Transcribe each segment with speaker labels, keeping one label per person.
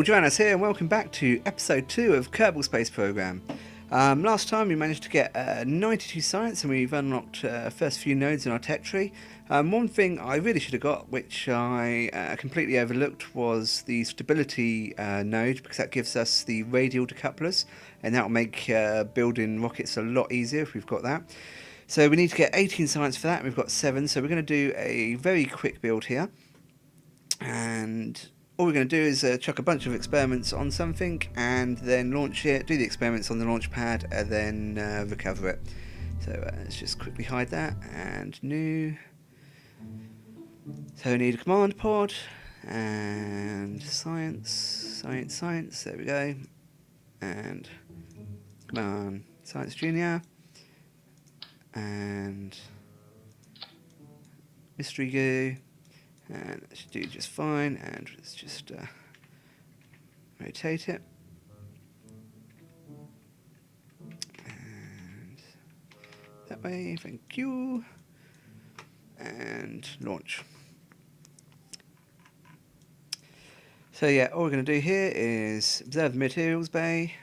Speaker 1: Hello, Duranis here, and welcome back to episode 2 of Kerbal Space Program. Last time we managed to get 92 science, and we've unlocked first few nodes in our tech tree. One thing I really should have got, which I completely overlooked, was the stability node, because that gives us the radial decouplers, and that will make building rockets a lot easier if we've got that. So we need to get 18 science for that, and we've got 7, so we're going to do a very quick build here. And all we're going to do is chuck a bunch of experiments on something and then launch it, do the experiments on the launch pad, and then recover it. So let's just quickly hide that, and new. So we need a command pod, and science, there we go. And come on, Science Junior. And Mystery Goo. And that should do just fine, and let's just rotate it. And that way, thank you. And launch. So yeah, all we're going to do here is observe the materials bay.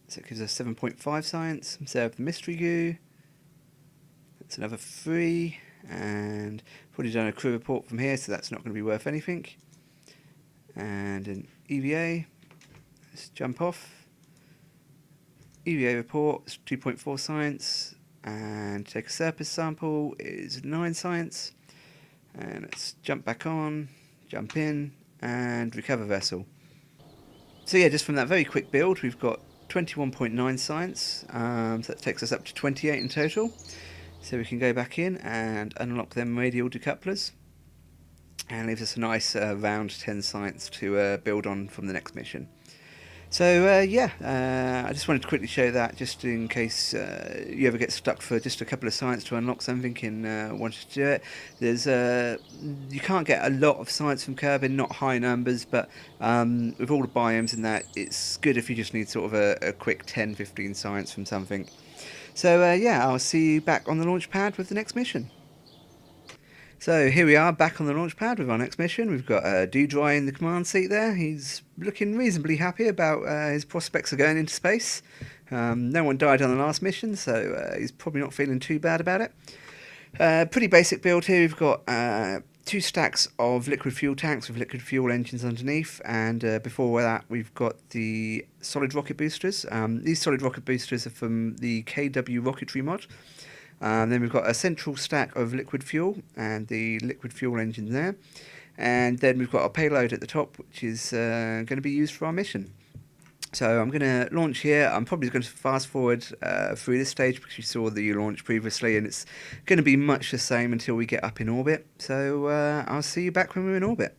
Speaker 1: So it gives us 7.5 science. Observe the mystery goo. That's another 3. And probably done a crew report from here, so that's not going to be worth anything. And an EVA, let's jump off. EVA report is 2.4 science, and take a surface sample is 9 science. And let's jump back on, jump in, and recover vessel. So yeah, just from that very quick build, we've got 21.9 science, so that takes us up to 28 in total. So we can go back in and unlock them radial decouplers, and leaves us a nice round 10 science to build on from the next mission. So I just wanted to quickly show that, just in case you ever get stuck for just a couple of science to unlock something and wanted to do it. There's you can't get a lot of science from Kerbin, not high numbers, but with all the biomes in that, it's good if you just need sort of a quick 10-15 science from something. So yeah, I'll see you back on the launch pad with the next mission. So here we are back on the launch pad with our next mission. We've got Duranis in the command seat there. He's looking reasonably happy about his prospects of going into space. No one died on the last mission, so he's probably not feeling too bad about it. Pretty basic build here. We've got 2 stacks of liquid fuel tanks with liquid fuel engines underneath, and before that we've got the solid rocket boosters. These solid rocket boosters are from the KW Rocketry mod. Then we've got a central stack of liquid fuel and the liquid fuel engine there, and then we've got our payload at the top, which is going to be used for our mission. So I'm going to launch here. I'm probably going to fast forward through this stage because you saw the launch previously, and it's going to be much the same until we get up in orbit. So I'll see you back when we're in orbit.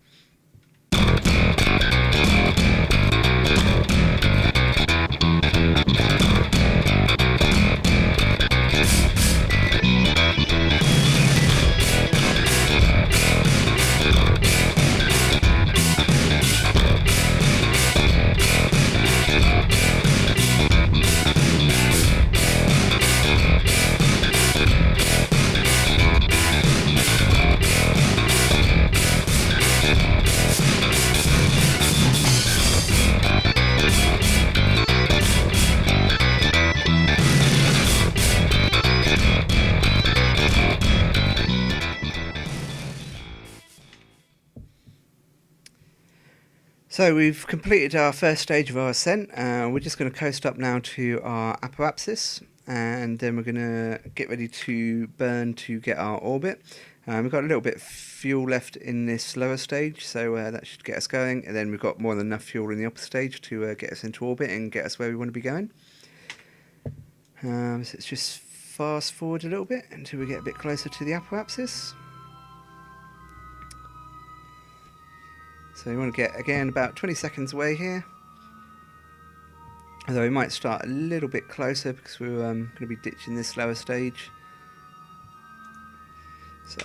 Speaker 1: So we've completed our first stage of our ascent. We're just going to coast up now to our apoapsis, and then we're going to get ready to burn to get our orbit. We've got a little bit of fuel left in this lower stage, so that should get us going, and then we've got more than enough fuel in the upper stage to get us into orbit and get us where we want to be going. So let's just fast forward a little bit until we get a bit closer to the apoapsis. So we want to get, again, about 20 seconds away here. Although we might start a little bit closer because we're going to be ditching this lower stage. So,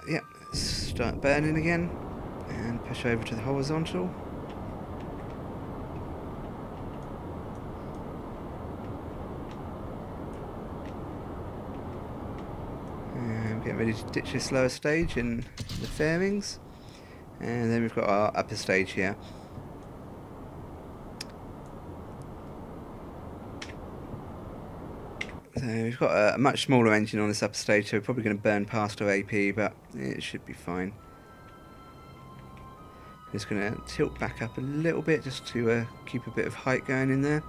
Speaker 1: yeah, let's start burning again and push over to the horizontal. And getting ready to ditch this lower stage in the fairings. And then we've got our upper stage here. So we've got a much smaller engine on this upper stage, so we're probably going to burn past our AP, but it should be fine. Just going to tilt back up a little bit just to keep a bit of height going in there.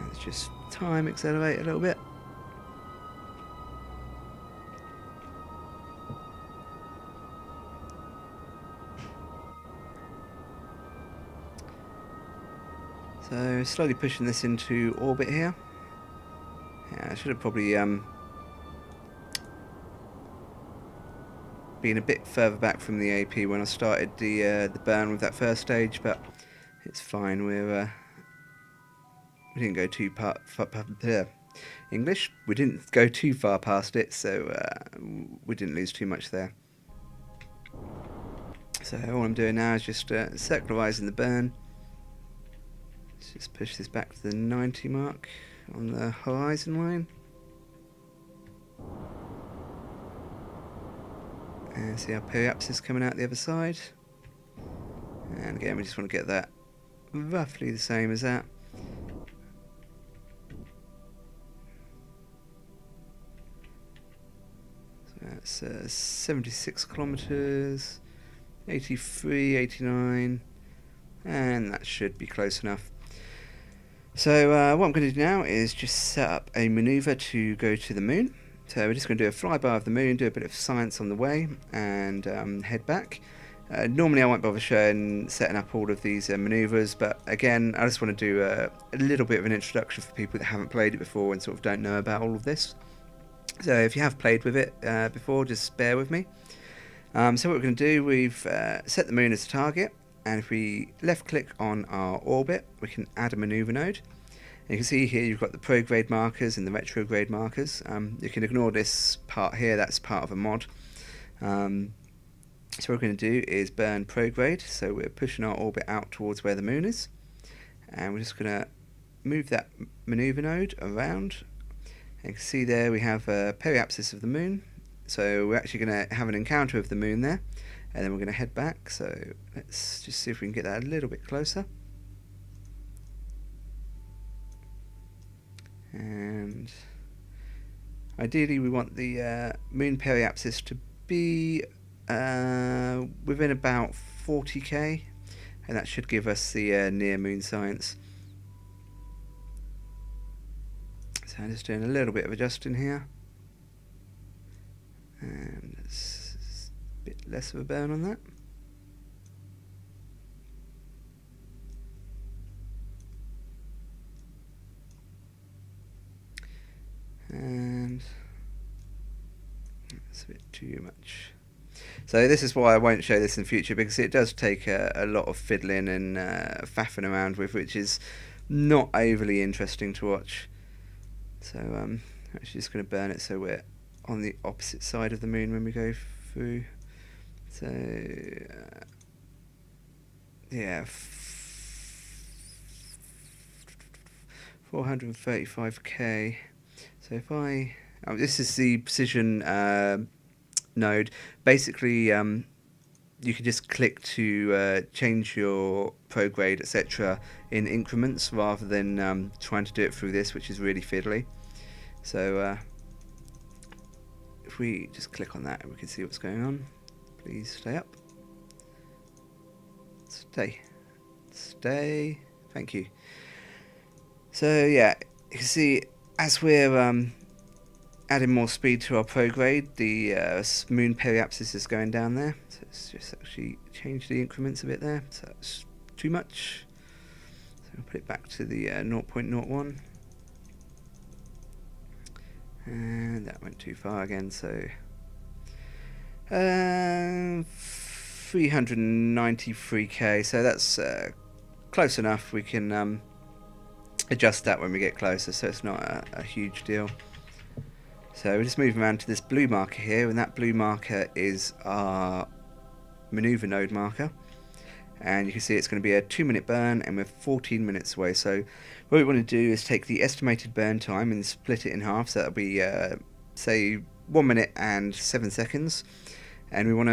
Speaker 1: Let's just time accelerate a little bit. So slowly pushing this into orbit here. Yeah, I should have probably been a bit further back from the AP when I started the burn with that first stage, but it's fine. We didn't go too English. We didn't go too far past it, so we didn't lose too much there. So all I'm doing now is just circularizing the burn. Let's just push this back to the 90 mark on the horizon line. And see our periapsis coming out the other side. And again, we just want to get that roughly the same as that. So that's 76 kilometers, 83, 89, and that should be close enough. So what I'm going to do now is just set up a maneuver to go to the moon. So we're just going to do a flyby of the moon, do a bit of science on the way, and head back. Normally I won't bother setting up all of these maneuvers, but again, I just want to do a little bit of an introduction for people that haven't played it before and sort of don't know about all of this. So if you have played with it before, just bear with me. So what we're going to do, we've set the moon as a target, and if we left click on our orbit, we can add a maneuver node. And you can see here you've got the prograde markers and the retrograde markers. You can ignore this part here, that's part of a mod. So what we're going to do is burn prograde, so we're pushing our orbit out towards where the moon is, and we're just going to move that maneuver node around. And you can see there we have a periapsis of the moon, so we're actually going to have an encounter of the moon there, and then we're going to head back. So let's just see if we can get that a little bit closer. And ideally we want the moon periapsis to be within about 40k, and that should give us the near moon science. So I'm just doing a little bit of adjusting here, and it's a bit less of a burn on that. And that's a bit too much. So this is why I won't show this in future, because it does take a lot of fiddling and faffing around with, which is not overly interesting to watch. So I'm actually just going to burn it so we're on the opposite side of the moon when we go through. So yeah, 435k. So if this is the precision node. Basically, you can just click to change your prograde, etc. in increments rather than trying to do it through this, which is really fiddly. So if we just click on that, we can see what's going on. Please stay up. Stay. Thank you. So yeah, you can see as we're adding more speed to our prograde, the moon periapsis is going down there. So let's just actually change the increments a bit there. So that's too much. So I'll put it back to the 0.01. And that went too far again, so 393k, so that's close enough. We can adjust that when we get closer, so it's not a huge deal. So we're just moving around to this blue marker here, and that blue marker is our maneuver node marker. And you can see it's going to be a 2-minute burn, and we're 14 minutes away. So what we want to do is take the estimated burn time and split it in half. So that'll be, say, 1 minute and 7 seconds. and we want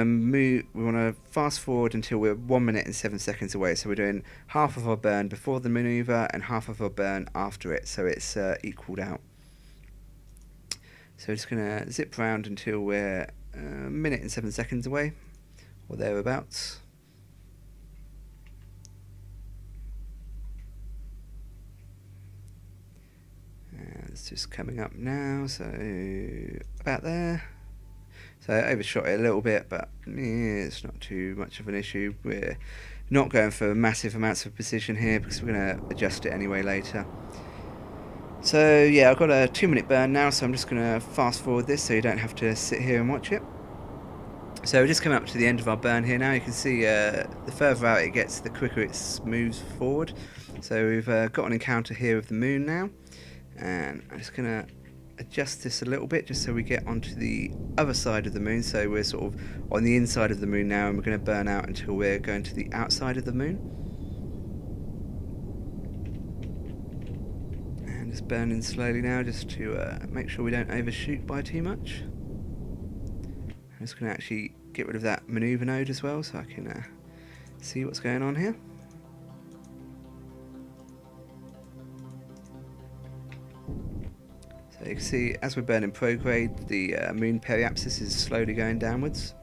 Speaker 1: to fast forward until we're 1 minute and 7 seconds away. So we're doing half of our burn before the maneuver and half of our burn after it, so it's equaled out. So we're just going to zip around until we're 1 minute and 7 seconds away, or thereabouts. It's just coming up now, so about there. So I overshot it a little bit, but it's not too much of an issue. We're not going for massive amounts of precision here because we're going to adjust it anyway later. So yeah, I've got a 2 minute burn now, so I'm just going to fast forward this so you don't have to sit here and watch it. So we're just coming up to the end of our burn here now. You can see the further out it gets, the quicker it moves forward. So we've got an encounter here with the moon now. And I'm just going to adjust this a little bit just so we get onto the other side of the moon. So we're sort of on the inside of the moon now, and we're going to burn out until we're going to the outside of the moon. And just burning slowly now just to make sure we don't overshoot by too much. I'm just going to actually get rid of that maneuver node as well so I can see what's going on here. So you can see as we're burning prograde, the moon periapsis is slowly going downwards.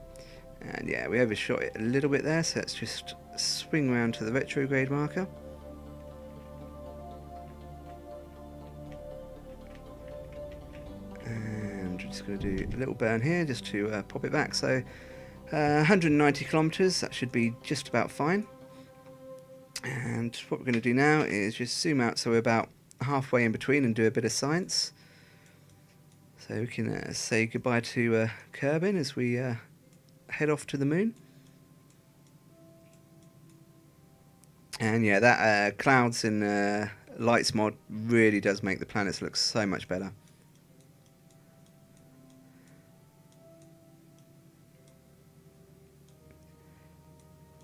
Speaker 1: And yeah, we overshot it a little bit there, so let's just swing around to the retrograde marker. And we're just going to do a little burn here just to pop it back. So 190 kilometers, that should be just about fine. And what we're going to do now is just zoom out so we're about halfway in between and do a bit of science. So we can say goodbye to Kerbin as we head off to the moon. And yeah, that clouds and lights mod really does make the planets look so much better.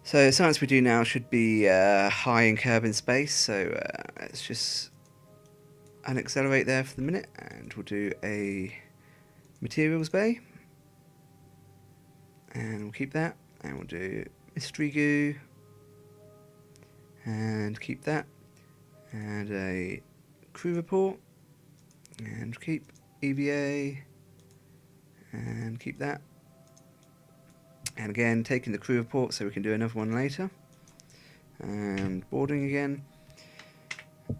Speaker 1: So the science we do now should be high in Kerbal space, so let's just unaccelerate there for the minute, and we'll do a materials bay, and we'll keep that, and we'll do mystery goo, and keep that, and a crew report, and keep EVA, and keep that, and again taking the crew report so we can do another one later, and boarding again.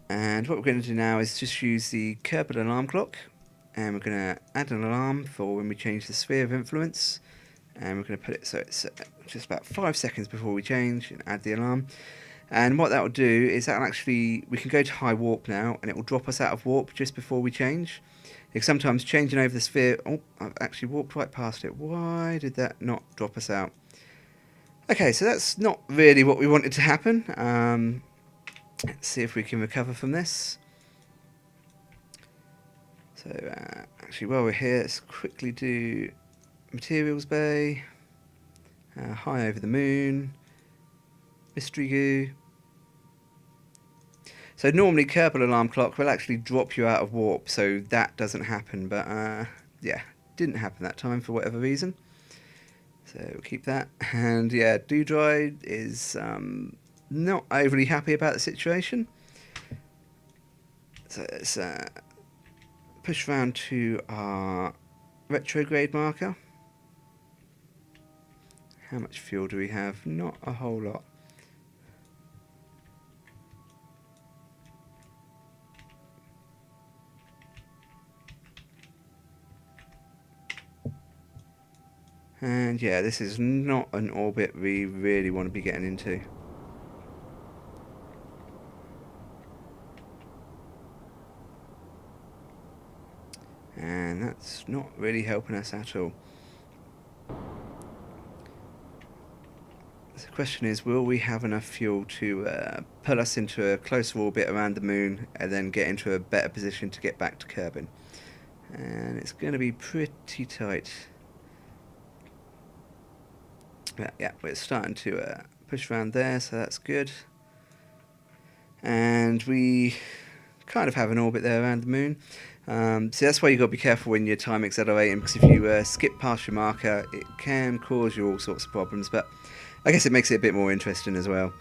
Speaker 1: And what we're going to do now is just use the Kerbal alarm clock, and we're going to add an alarm for when we change the sphere of influence, and we're going to put it so it's just about 5 seconds before we change and add the alarm. And what that will do is that will actually, we can go to high warp now, and it will drop us out of warp just before we change. Because sometimes changing over the sphere, oh, I've actually walked right past it. Why did that not drop us out? Okay, so that's not really what we wanted to happen. Let's see if we can recover from this. So actually while we're here, let's quickly do materials bay, high over the moon, mystery goo. So normally Kerbal alarm clock will actually drop you out of warp, so that doesn't happen, but yeah, didn't happen that time for whatever reason. So we'll keep that. And yeah, Doodroid is not overly happy about the situation. So let's push round to our retrograde marker. How much fuel do we have? Not a whole lot. And yeah, this is not an orbit we really want to be getting into. And that's not really helping us at all. So the question is, will we have enough fuel to pull us into a closer orbit around the moon and then get into a better position to get back to Kerbin? And it's going to be pretty tight. Yeah, we're starting to push around there, so that's good. And we kind of have an orbit there around the moon. So that's why you've got to be careful when you're time accelerating, because if you skip past your marker, it can cause you all sorts of problems, but I guess it makes it a bit more interesting as well.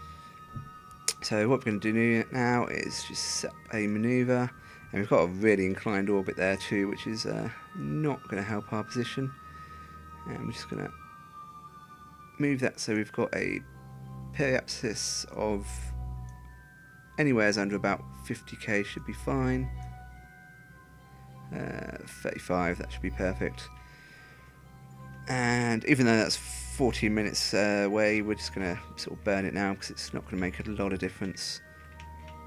Speaker 1: So what we're going to do now is just set up a manoeuvre, and we've got a really inclined orbit there too, which is not going to help our position. And we're just going to move that so we've got a periapsis of anywheres under about 50k should be fine. 35, that should be perfect. And even though that's 14 minutes away, we're just going to sort of burn it now because it's not going to make a lot of difference.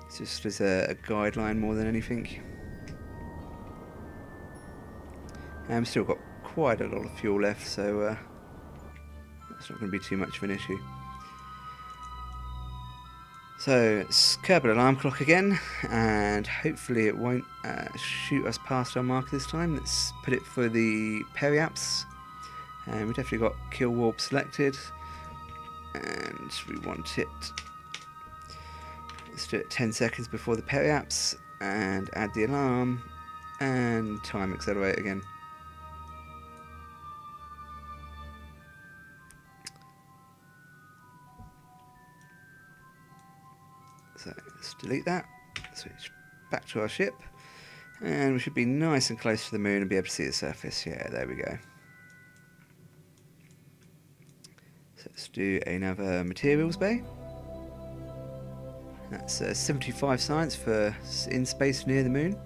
Speaker 1: It's just as a guideline more than anything. And we've still got quite a lot of fuel left, so that's not going to be too much of an issue. So it's Kerbal alarm clock again, and hopefully it won't shoot us past our marker this time. Let's put it for the periaps, and we've definitely got kill warp selected, and we want it, let's do it 10 seconds before the periaps, and add the alarm, and time accelerate again. So let's delete that, switch back to our ship, and we should be nice and close to the moon and be able to see the surface. Yeah, there we go. So let's do another materials bay. That's 75 science for in space near the moon.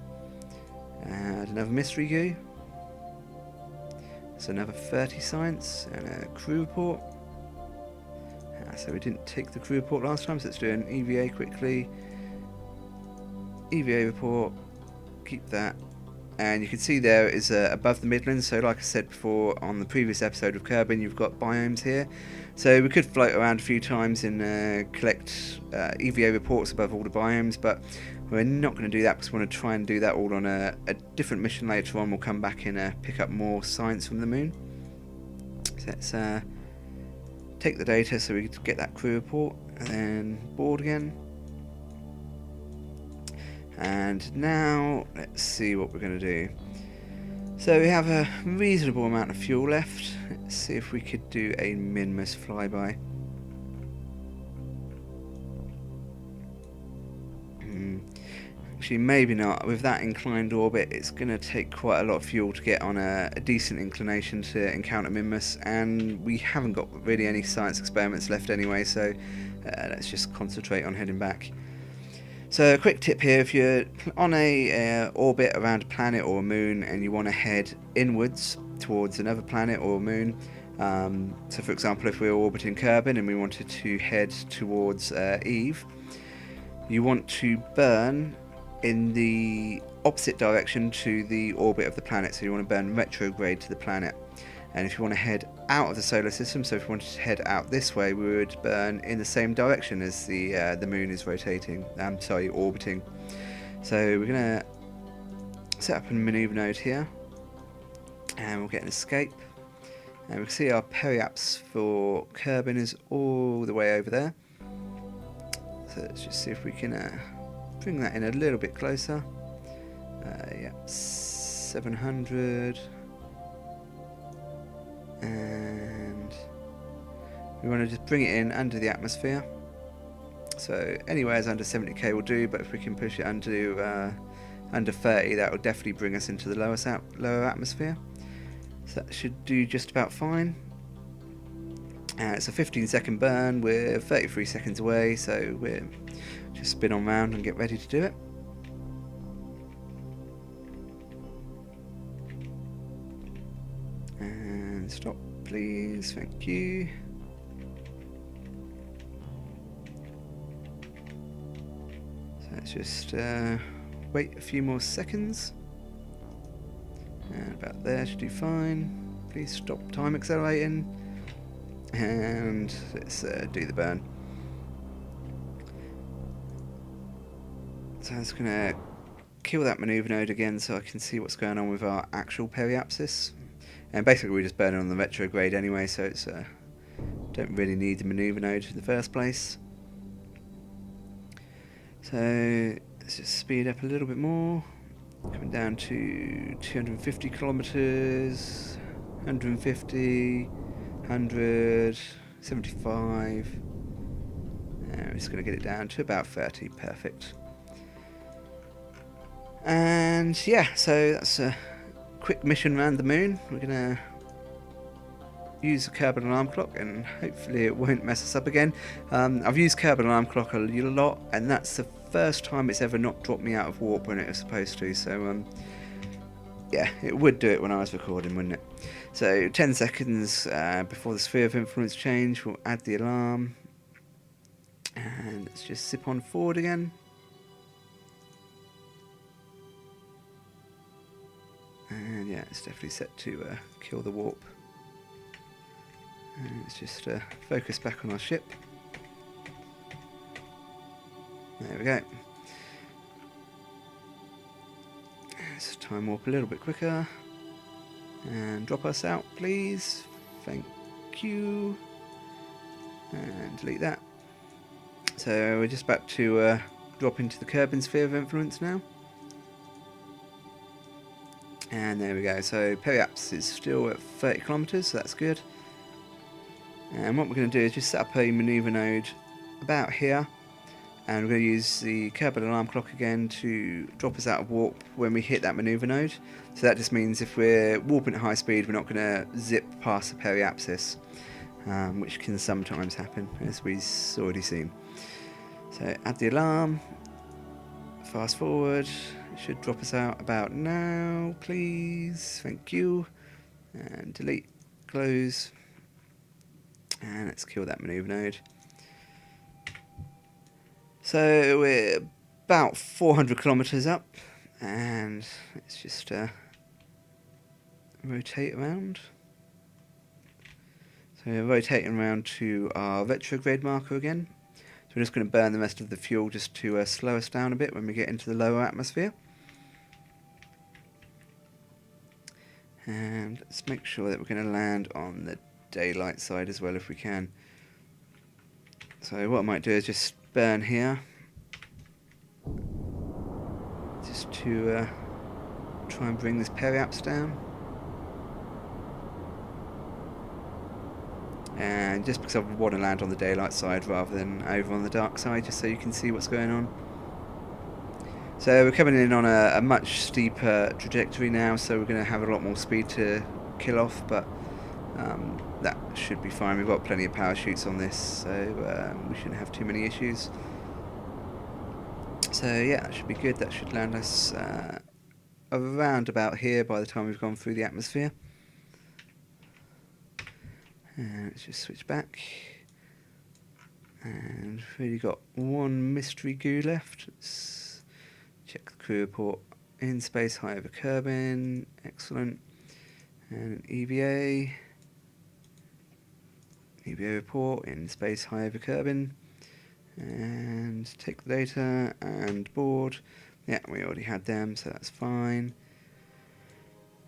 Speaker 1: And another mystery goo. So another 30 science and a crew report. So we didn't take the crew report last time, so let's do an EVA quickly. EVA report, keep that. And you can see there is above the Midlands, so like I said before on the previous episode of Kerbin, you've got biomes here. So we could float around a few times and collect EVA reports above all the biomes, but we're not going to do that because we want to try and do that all on a different mission later on. We'll come back and pick up more science from the moon. So let's take the data so we can get that crew report, and then board again. And now let's see what we're going to do. So we have a reasonable amount of fuel left. Let's see if we could do a Minmus flyby. Actually, maybe not. With that inclined orbit, it's going to take quite a lot of fuel to get on a decent inclination to encounter Minmus, and we haven't got really any science experiments left anyway, so let's just concentrate on heading back. So a quick tip here, if you're on a orbit around a planet or a moon and you want to head inwards towards another planet or moon, so for example if we're orbiting Kerbin and we wanted to head towards Eve, you want to burn in the opposite direction to the orbit of the planet, so you want to burn retrograde to the planet. And if you want to head out of the solar system, so if you wanted to head out this way, we would burn in the same direction as the moon is rotating, orbiting. So we're going to set up a maneuver node here, and we'll get an escape. And we can see our periaps for Kerbin is all the way over there. So let's just see if we can bring that in a little bit closer. Yeah, 700. And we want to just bring it in under the atmosphere. So anywhere's under 70k will do, but if we can push it under 30, that will definitely bring us into the lower atmosphere. So that should do just about fine. It's a 15-second burn. We're 33 seconds away, so we're just spin on round and get ready to do it. And stop, please. Thank you. So let's just wait a few more seconds. And about there should do fine. Please stop time accelerating. And let's do the burn. So I'm just going to kill that maneuver node again so I can see what's going on with our actual periapsis. And basically we're just burning on the retrograde anyway, so it's don't really need the maneuver node in the first place. So let's just speed up a little bit more. Coming down to 250 kilometers, 150, 100, 75. We're just going to get it down to about 30. Perfect. And yeah, so that's a quick mission around the moon. We're going to use the Kerbal alarm clock and hopefully it won't mess us up again. I've used Kerbal alarm clock a lot, and that's the first time it's ever not dropped me out of warp when it was supposed to. So yeah, it would do it when I was recording, wouldn't it? So 10 seconds before the sphere of influence change, we'll add the alarm. And let's just zip on forward again. And yeah, it's definitely set to kill the warp. And let's just focus back on our ship. There we go. Let's time warp a little bit quicker. And drop us out, please. Thank you. And delete that. So we're just about to drop into the Kerbal sphere of influence now. And there we go. So periapse is still at 30 kilometers, so that's good. And what we're going to do is just set up a maneuver node about here. And we're going to use the Kerbal alarm clock again to drop us out of warp when we hit that maneuver node. So that just means if we're warping at high speed, we're not going to zip past the periapsis, which can sometimes happen, as we've already seen. So add the alarm, fast forward, it should drop us out about now, please, thank you, and delete, close, and let's kill that maneuver node. So we're about 400 kilometers up, and let's just rotate around. So we're rotating around to our retrograde marker again. So we're just going to burn the rest of the fuel just to slow us down a bit when we get into the lower atmosphere. And let's make sure that we're going to land on the daylight side as well if we can. So what I might do is just burn here, just to try and bring this periapse down. And just because I want to land on the daylight side rather than over on the dark side, just so you can see what's going on. So we're coming in on a much steeper trajectory now, so we're going to have a lot more speed to kill off, but that should be fine. We've got plenty of parachutes on this, so we shouldn't have too many issues. So yeah, that should be good. That should land us around about here by the time we've gone through the atmosphere. And let's just switch back. And we've really got one mystery goo left. Let's check the crew report. In space high over Kerbin. Excellent. And an EVA. EVA report in space high over Kerbin. And take the data and board. Yeah, we already had them, so that's fine.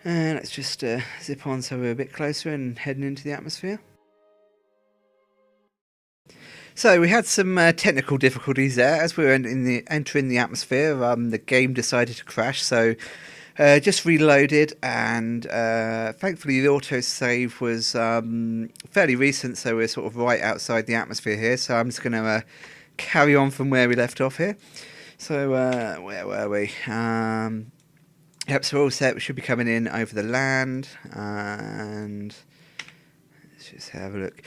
Speaker 1: And let's just zip on so we're a bit closer and heading into the atmosphere. So we had some technical difficulties there as we were entering the atmosphere. The game decided to crash, so just reloaded, and thankfully the autosave was fairly recent, so we're sort of right outside the atmosphere here. So I'm just going to carry on from where we left off here. So where were we? Yep, so we're all set. We should be coming in over the land, and let's just have a look.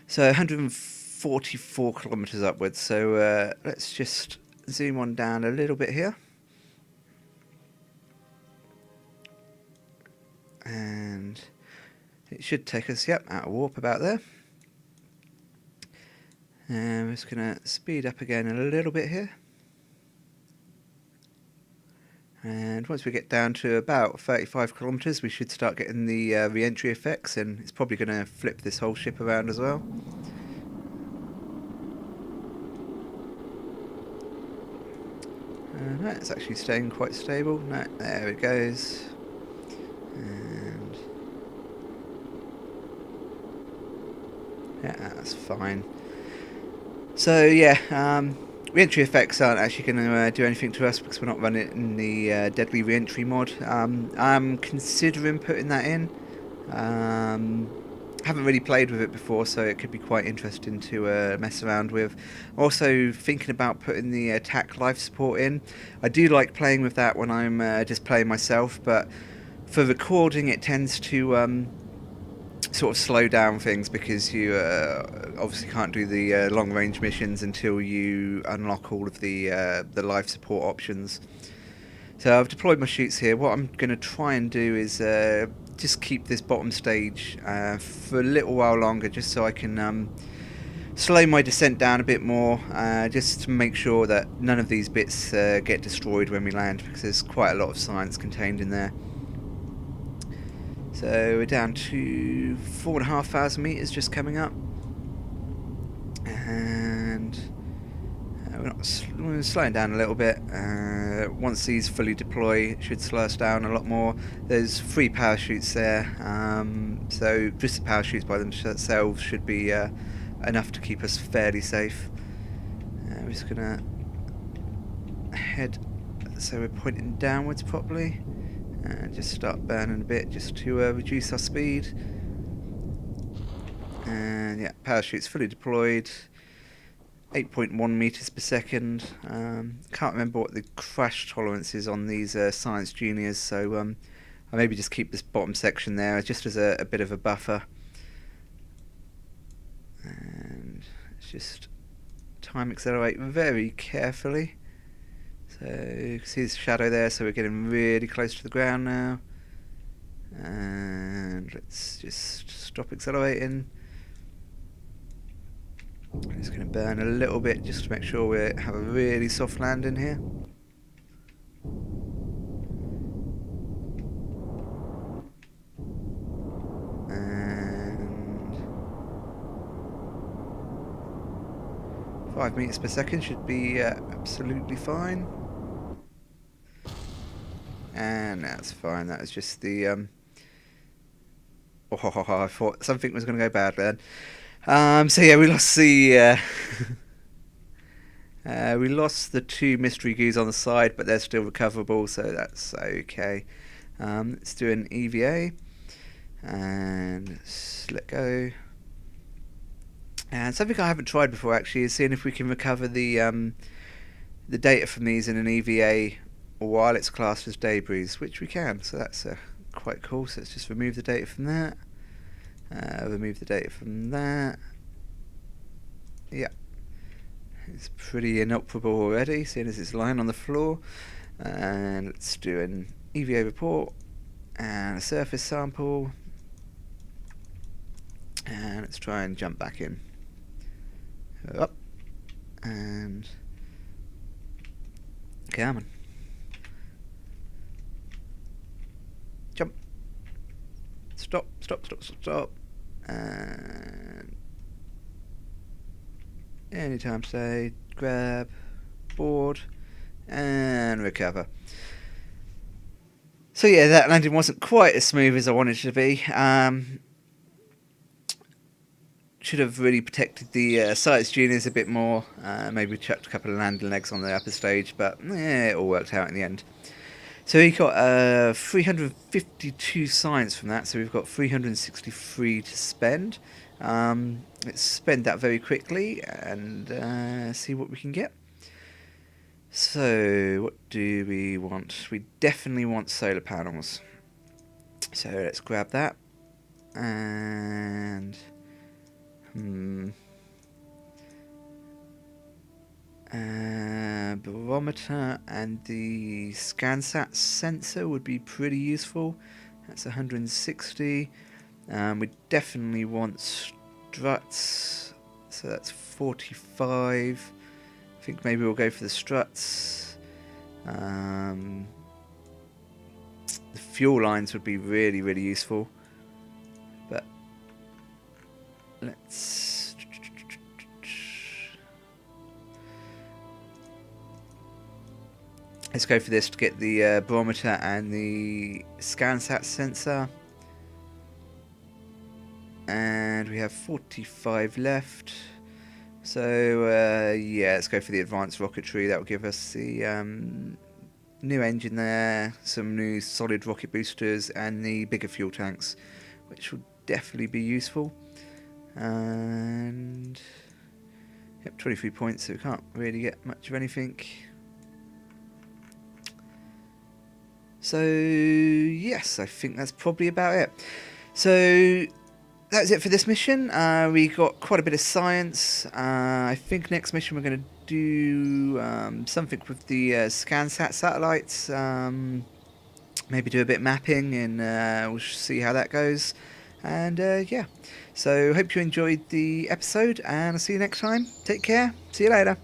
Speaker 1: So 144 kilometers upwards. So let's just zoom on down a little bit here, and it should take us, yep, out of warp about there. And we're just going to speed up again a little bit here. And once we get down to about 35 kilometers, we should start getting the re-entry effects, and it's probably going to flip this whole ship around as well. No, it's actually staying quite stable. No, there it goes. And yeah, that's fine. So yeah, Re-entry effects aren't actually going to do anything to us because we're not running it in the deadly re-entry mod. I'm considering putting that in. Haven't really played with it before, so it could be quite interesting to mess around with. Also thinking about putting the attack life support in. I do like playing with that when I'm just playing myself, but for recording it tends to sort of slow down things because you obviously can't do the long range missions until you unlock all of the life support options. So I've deployed my chutes here. What I'm going to try and do is just keep this bottom stage for a little while longer, just so I can slow my descent down a bit more, just to make sure that none of these bits get destroyed when we land, because there's quite a lot of science contained in there. So we're down to 4,500 meters just coming up, and we're slowing down a little bit. Once these fully deploy, it should slow us down a lot more. There's 3 parachutes there, so just the parachutes by themselves should be enough to keep us fairly safe. We're just gonna head so we're pointing downwards properly, and just start burning a bit just to reduce our speed. And yeah, parachutes fully deployed. 8.1 meters per second. Can't remember what the crash tolerance is on these Science Juniors, so I'll maybe just keep this bottom section there just as a bit of a buffer. And let's just time accelerate very carefully. So you can see the shadow there, so we're getting really close to the ground now. And let's just stop accelerating. I'm just going to burn a little bit just to make sure we have a really soft landing here. And 5 meters per second should be absolutely fine. And that's fine. That was just the I thought something was going to go bad then. So yeah, we lost the we lost the 2 mystery goos on the side, but they're still recoverable, so that's okay. Let's do an EVA and let's let go. And something I haven't tried before actually is seeing if we can recover the data from these in an EVA while it's classed as debris, which we can. So that's quite cool. So let's just remove the data from that. Remove the data from that. Yeah, it's pretty inoperable already, seeing as it's lying on the floor. And let's do an EVA report and a surface sample. And let's try and jump back in. Up and come on. Jump. Stop. And anytime say grab, board, and recover. So yeah, that landing wasn't quite as smooth as I wanted it to be. Should have really protected the Science Juniors a bit more. Maybe chucked a couple of landing legs on the upper stage, but yeah, it all worked out in the end. So we got 352 science from that, so we've got 363 to spend. Let's spend that very quickly and see what we can get. So what do we want? We definitely want solar panels. So let's grab that. And barometer and the SCANsat sensor would be pretty useful. That's 160. We definitely want struts, so that's 45. I think maybe we'll go for the struts. The fuel lines would be really, really useful. But let's go for this to get the barometer and the SCANsat sensor. And we have 45 left. So yeah, let's go for the advanced rocketry. That will give us the new engine there, some new solid rocket boosters, and the bigger fuel tanks, which will definitely be useful. And yep, 23 points, so we can't really get much of anything. So yes, I think that's probably about it. So that's it for this mission. We got quite a bit of science. I think next mission we're going to do something with the SCANsat satellites. Maybe do a bit of mapping, and we'll see how that goes. And yeah, so hope you enjoyed the episode, and I'll see you next time. Take care. See you later.